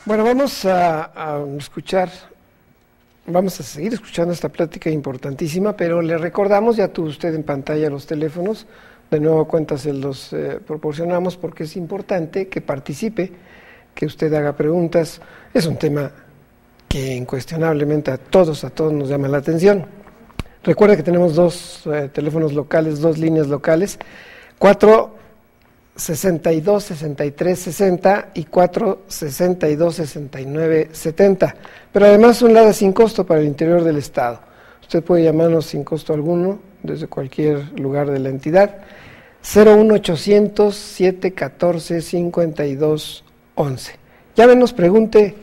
Bueno, vamos a seguir escuchando esta plática importantísima, pero le recordamos, ya tuvo usted en pantalla los teléfonos, de nuevo cuenta se los proporcionamos porque es importante que participe, que usted haga preguntas. Es un tema que incuestionablemente a todos nos llama la atención. Recuerda que tenemos dos teléfonos locales, dos líneas locales, 462-6360 y 462-6970, pero además son ladas sin costo para el interior del estado. Usted puede llamarnos sin costo alguno desde cualquier lugar de la entidad. 01800-714-5211. Llámenos, pregunte,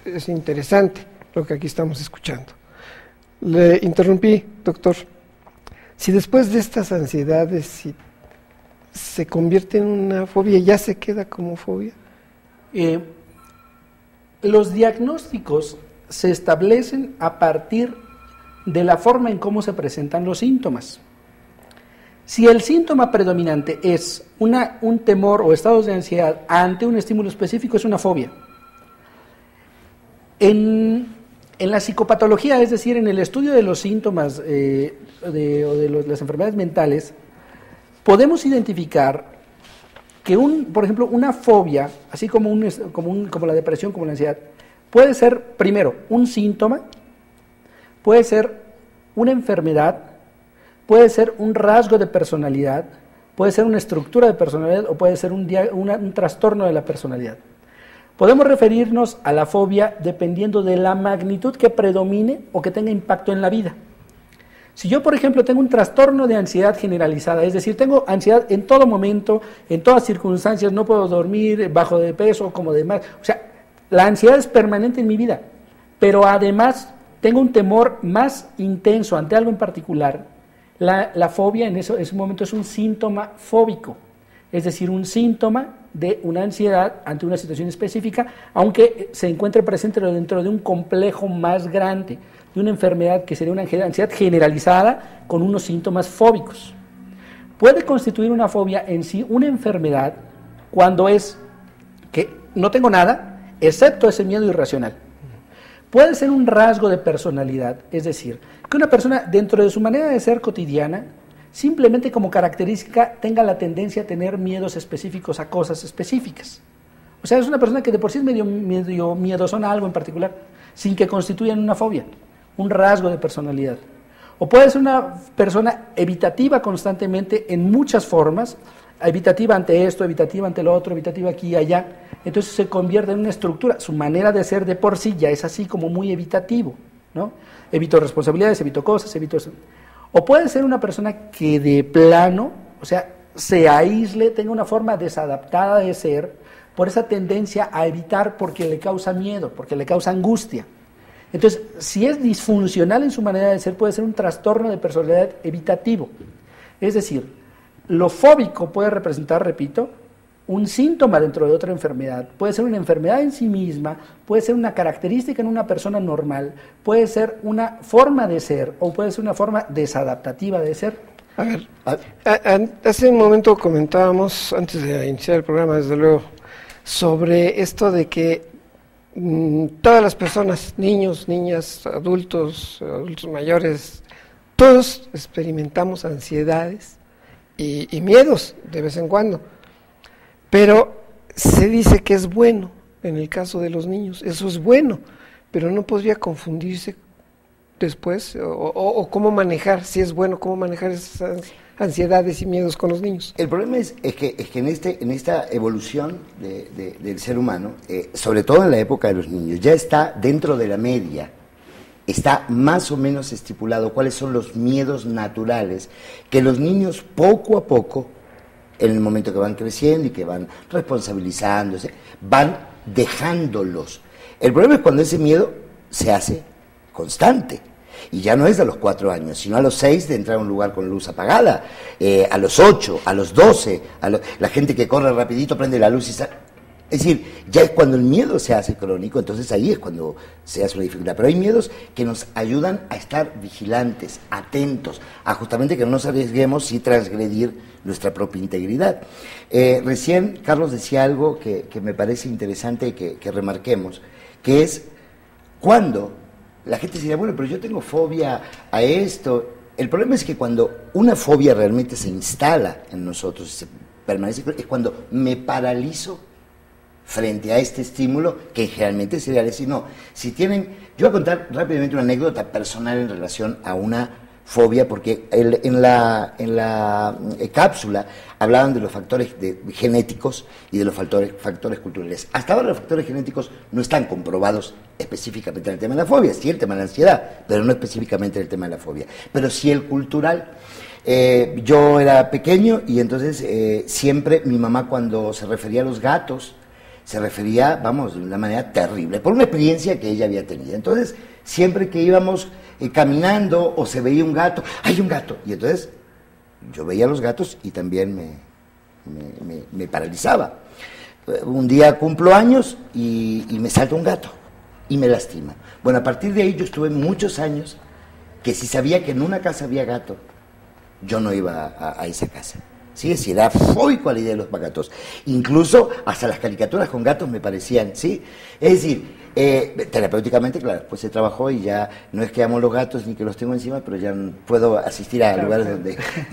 es interesante lo que aquí estamos escuchando. Le interrumpí, doctor. Si después de estas ansiedades, si se convierte en una fobia, ¿ya se queda como fobia? Los diagnósticos se establecen a partir de la forma en cómo se presentan los síntomas. Si el síntoma predominante es un temor o estados de ansiedad ante un estímulo específico, es una fobia. En la psicopatología, es decir, en el estudio de los síntomas las enfermedades mentales, podemos identificar que, por ejemplo, una fobia, así como la depresión, como la ansiedad, puede ser, primero, un síntoma, puede ser una enfermedad, puede ser un rasgo de personalidad, puede ser una estructura de personalidad o puede ser un trastorno de la personalidad. Podemos referirnos a la fobia dependiendo de la magnitud que predomine o que tenga impacto en la vida. Si yo, por ejemplo, tengo un trastorno de ansiedad generalizada, es decir, tengo ansiedad en todo momento, en todas circunstancias, no puedo dormir, bajo de peso, como demás, o sea, la ansiedad es permanente en mi vida, pero además tengo un temor más intenso ante algo en particular. La fobia en ese momento es un síntoma fóbico, es decir, un síntoma de una ansiedad ante una situación específica, aunque se encuentre presente dentro de un complejo más grande, de una enfermedad que sería una ansiedad generalizada con unos síntomas fóbicos. Puede constituir una fobia en sí una enfermedad cuando es que no tengo nada, excepto ese miedo irracional. Puede ser un rasgo de personalidad, es decir, que una persona dentro de su manera de ser cotidiana, simplemente como característica tenga la tendencia a tener miedos específicos a cosas específicas. O sea, es una persona que de por sí es medio miedosona a algo en particular, sin que constituyan una fobia, un rasgo de personalidad. O puede ser una persona evitativa constantemente en muchas formas, evitativa ante esto, evitativa ante lo otro, evitativa aquí y allá. Entonces se convierte en una estructura. Su manera de ser de por sí ya es así como muy evitativo, ¿no? Evito responsabilidades, evito cosas, evito eso. O puede ser una persona que de plano, o sea, se aísle, tenga una forma desadaptada de ser por esa tendencia a evitar porque le causa miedo, porque le causa angustia. Entonces, si es disfuncional en su manera de ser, puede ser un trastorno de personalidad evitativo. Es decir, lo fóbico puede representar, repito, un síntoma dentro de otra enfermedad, puede ser una enfermedad en sí misma, puede ser una característica en una persona normal, puede ser una forma de ser o puede ser una forma desadaptativa de ser. A ver, hace un momento comentábamos, antes de iniciar el programa, desde luego, sobre esto de que todas las personas, niños, niñas, adultos mayores, todos experimentamos ansiedades y miedos de vez en cuando. Pero se dice que es bueno en el caso de los niños, eso es bueno, pero no podría confundirse después, o cómo manejar, si es bueno, cómo manejar esas ansiedades y miedos con los niños. El problema es que en esta evolución del ser humano, sobre todo en la época de los niños, ya está dentro de la media, está más o menos estipulado cuáles son los miedos naturales que los niños poco a poco, en el momento que van creciendo y que van responsabilizándose, van dejándolos. El problema es cuando ese miedo se hace constante. Y ya no es a los 4 años, sino a los 6 de entrar a un lugar con luz apagada, a los 8, a los 12, la gente que corre rapidito prende la luz y está... Es decir, ya es cuando el miedo se hace crónico, entonces ahí es cuando se hace una dificultad. Pero hay miedos que nos ayudan a estar vigilantes, atentos, a justamente que no nos arriesguemos y transgredir nuestra propia integridad. Recién Carlos decía algo que me parece interesante que remarquemos, que es cuando la gente diría, bueno, pero yo tengo fobia a esto. El problema es que cuando una fobia realmente se instala en nosotros, se permanece, es cuando me paralizo frente a este estímulo, que generalmente sería decir, no, si tienen, yo voy a contar rápidamente una anécdota personal en relación a una fobia, porque en la cápsula hablaban de los factores genéticos y de los factores culturales. Hasta ahora los factores genéticos no están comprobados específicamente en el tema de la fobia, sí el tema de la ansiedad, pero no específicamente en el tema de la fobia, pero sí el cultural. Yo era pequeño y entonces siempre mi mamá cuando se refería a los gatos, se refería, vamos, de una manera terrible, por una experiencia que ella había tenido. Entonces, siempre que íbamos caminando o se veía un gato, ¡hay un gato! Y entonces yo veía los gatos y también me paralizaba. Un día cumplo años y me salta un gato y me lastima. Bueno, a partir de ahí yo estuve muchos años que si sabía que en una casa había gato, yo no iba a esa casa. Sí, si era fóbico a la idea de los gatos. Incluso hasta las caricaturas con gatos me parecían, ¿sí? Es decir, terapéuticamente, claro, pues se trabajó y ya no es que amo los gatos ni que los tengo encima, pero ya puedo asistir a lugares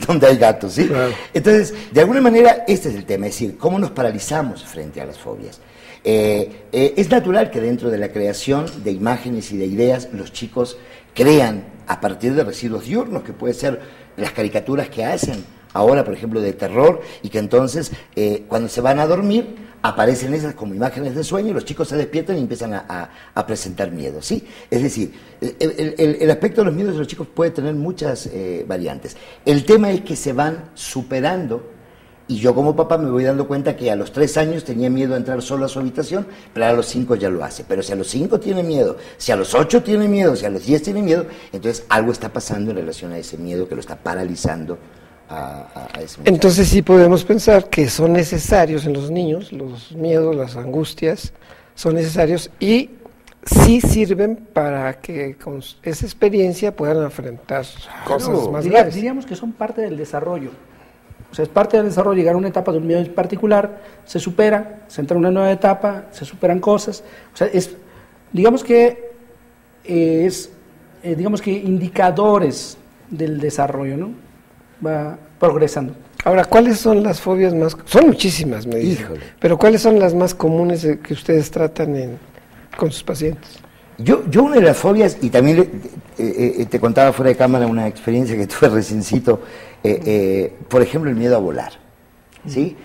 donde hay gatos, ¿sí? Claro. Entonces, de alguna manera, este es el tema, es decir, cómo nos paralizamos frente a las fobias. Es natural que dentro de la creación de imágenes y de ideas los chicos crean a partir de residuos diurnos, que puede ser las caricaturas que hacen ahora, por ejemplo, de terror, y que entonces cuando se van a dormir aparecen esas como imágenes de sueño y los chicos se despiertan y empiezan a presentar miedo, ¿sí? Es decir, el aspecto de los miedos de los chicos puede tener muchas variantes. El tema es que se van superando. Y yo como papá me voy dando cuenta que a los 3 años tenía miedo a entrar solo a su habitación, pero a los 5 ya lo hace. Pero si a los 5 tiene miedo, si a los 8 tiene miedo, si a los 10 tiene miedo, entonces algo está pasando en relación a ese miedo que lo está paralizando a ese muchacho. Entonces sí podemos pensar que son necesarios en los niños, los miedos, las angustias, son necesarios y sí sirven para que con esa experiencia puedan enfrentar cosas más graves. Diríamos que son parte del desarrollo. O sea, es parte del desarrollo llegar a una etapa de un miedo en particular, se supera, se entra en una nueva etapa, se superan cosas. O sea, digamos que indicadores del desarrollo, ¿no? Va progresando. Ahora, ¿cuáles son las fobias más? Son muchísimas, me dicen. Híjole. Pero ¿cuáles son las más comunes que ustedes tratan con sus pacientes? Yo una de las fobias, y también te contaba fuera de cámara una experiencia que tuve reciencito, por ejemplo, el miedo a volar, ¿sí?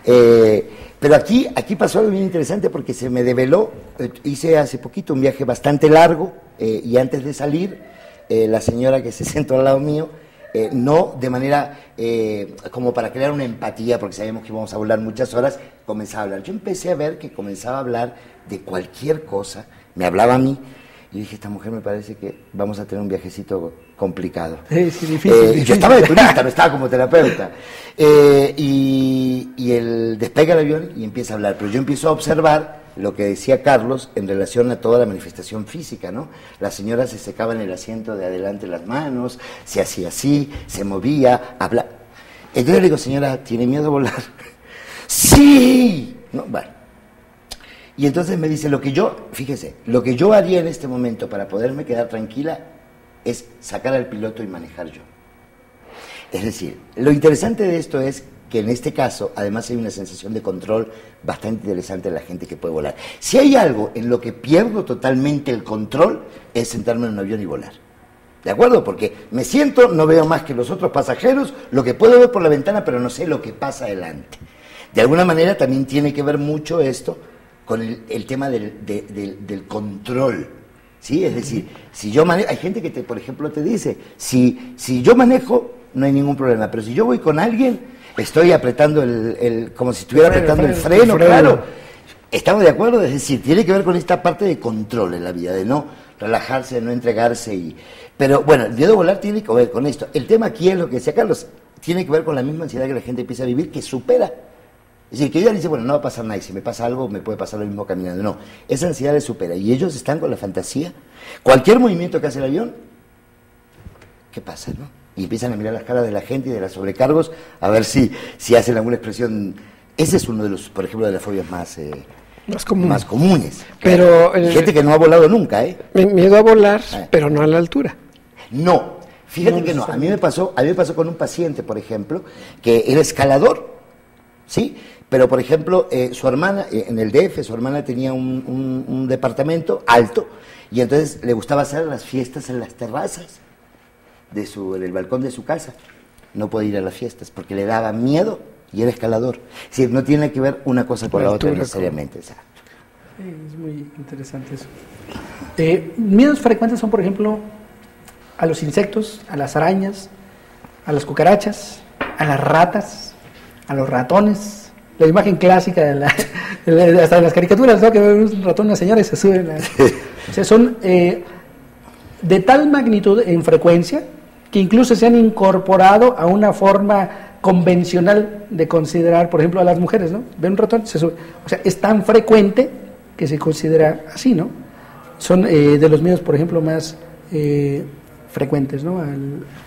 Pero aquí pasó algo bien interesante porque se me develó, hice hace poquito un viaje bastante largo, y antes de salir, la señora que se sentó al lado mío, no de manera como para crear una empatía, porque sabíamos que íbamos a volar muchas horas, comenzaba a hablar. Yo empecé a ver que comenzaba a hablar de cualquier cosa, me hablaba a mí, y dije, esta mujer me parece que vamos a tener un viajecito complicado. Sí, difícil. Yo estaba de turista, no estaba como terapeuta. Y él despega el avión y empieza a hablar, pero yo empiezo a observar lo que decía Carlos en relación a toda la manifestación física, ¿no? La señora se secaba en el asiento de adelante las manos, se hacía así, se movía, hablaba. Entonces le digo, señora, ¿tiene miedo a volar? ¡Sí! No, bueno. Y entonces me dice, lo que yo haría en este momento para poderme quedar tranquila es sacar al piloto y manejar yo. Es decir, lo interesante de esto es que en este caso, además hay una sensación de control bastante interesante de la gente que puede volar. Si hay algo en lo que pierdo totalmente el control, es sentarme en un avión y volar. ¿De acuerdo? Porque me siento, no veo más que los otros pasajeros, lo que puedo ver por la ventana, pero no sé lo que pasa adelante. De alguna manera también tiene que ver mucho esto con el tema del control, ¿sí? Es decir, si yo manejo, hay gente que, por ejemplo, te dice, si yo manejo, no hay ningún problema, pero si yo voy con alguien, estoy apretando como si estuviera apretando el freno, claro. Estamos de acuerdo, es decir, tiene que ver con esta parte de control en la vida, de no relajarse, de no entregarse. Pero bueno, el miedo a volar tiene que ver con esto. El tema aquí es lo que decía Carlos, tiene que ver con la misma ansiedad que la gente empieza a vivir, que supera Es decir, que ella dice, bueno, no va a pasar nada, y si me pasa algo, me puede pasar lo mismo caminando. No, esa ansiedad les supera. Y ellos están con la fantasía. Cualquier movimiento que hace el avión, ¿qué pasa, no? Y empiezan a mirar las caras de la gente y de los sobrecargos, a ver si hacen alguna expresión. Ese es uno de los, por ejemplo, de las fobias más comunes. Pero gente que no ha volado nunca, ¿eh? Miedo a volar, pero no a la altura. No, fíjate que no. A mí me pasó con un paciente, por ejemplo, que era escalador, ¿sí? Pero, por ejemplo, su hermana, en el DF, su hermana tenía un departamento alto, y entonces le gustaba hacer las fiestas en las terrazas del balcón de su casa. No podía ir a las fiestas porque le daba miedo y era escalador. Es decir, no tiene que ver una cosa con la otra necesariamente. Exacto. Es muy interesante eso. Miedos frecuentes son, por ejemplo, a los insectos, a las arañas, a las cucarachas, a las ratas, a los ratones. La imagen clásica hasta de las caricaturas, ¿no? Que ve un ratón, una señora y se sube. O sea, son de tal magnitud en frecuencia que incluso se han incorporado a una forma convencional de considerar, por ejemplo, a las mujeres, ¿no? Ve un ratón, se sube. O sea, es tan frecuente que se considera así, ¿no? Son de los miedos, por ejemplo, más frecuentes, ¿no?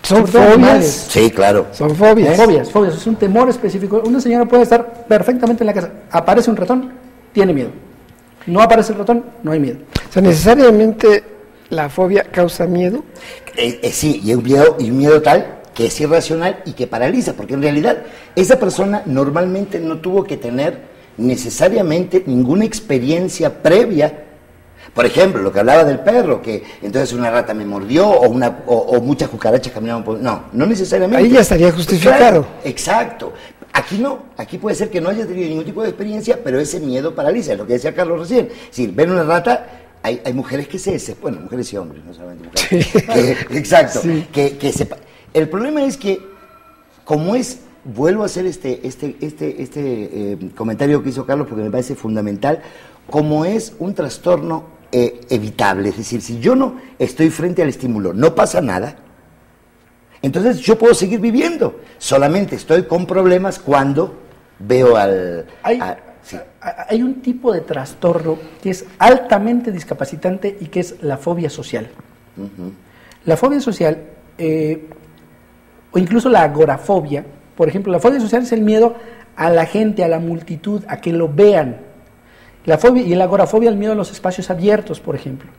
¿Son fobias? Sí, claro. Son fobias. Fobias, es un temor específico. Una señora puede estar perfectamente en la casa, aparece un ratón, tiene miedo. No aparece el ratón, no hay miedo. O sea, necesariamente la fobia causa miedo. Sí, y un miedo tal que es irracional y que paraliza, porque en realidad esa persona normalmente no tuvo que tener necesariamente ninguna experiencia previa. Por ejemplo, lo que hablaba del perro, que entonces una rata me mordió o muchas cucarachas caminaban por... No necesariamente. Ahí ya estaría justificado. Claro, exacto. Aquí no, aquí puede ser que no haya tenido ningún tipo de experiencia, pero ese miedo paraliza, es lo que decía Carlos recién. Es decir, ven una rata, hay mujeres que bueno, mujeres y hombres, no solamente mujeres. Sí. Exacto. Sí. El problema es que, como vuelvo a hacer este comentario que hizo Carlos porque me parece fundamental, como es un trastorno evitable, es decir, si yo no estoy frente al estímulo, no pasa nada, entonces yo puedo seguir viviendo, solamente estoy con problemas cuando veo Hay un tipo de trastorno que es altamente discapacitante y que es la fobia social. Uh-huh. La fobia social, o incluso la agorafobia, por ejemplo, la fobia social es el miedo a la gente, a la multitud, a que lo vean. La fobia y la agorafobia, el miedo a los espacios abiertos, por ejemplo.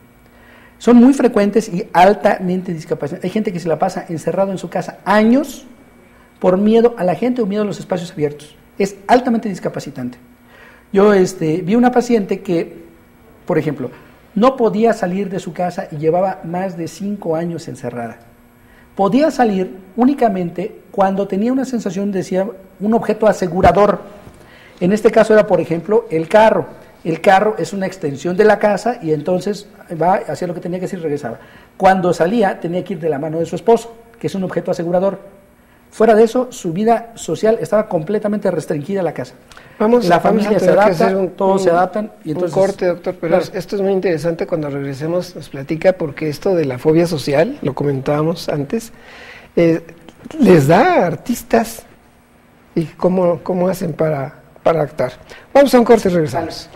Son muy frecuentes y altamente discapacitantes. Hay gente que se la pasa encerrado en su casa años por miedo a la gente o miedo a los espacios abiertos. Es altamente discapacitante. Yo vi una paciente que, por ejemplo, no podía salir de su casa y llevaba más de 5 años encerrada. Podía salir únicamente cuando tenía una sensación, decía, un objeto asegurador. En este caso era, por ejemplo, el carro. El carro es una extensión de la casa y entonces hacía lo que tenía que hacer y regresaba. Cuando salía tenía que ir de la mano de su esposo, que es un objeto asegurador. Fuera de eso, su vida social estaba completamente restringida a la casa. La familia se adapta, todos se adaptan. Y entonces, un corte, doctor, pero claro, esto es muy interesante. Cuando regresemos nos platica, porque esto de la fobia social, lo comentábamos antes, les da a artistas y cómo hacen para actuar. Vamos a un corte y regresamos.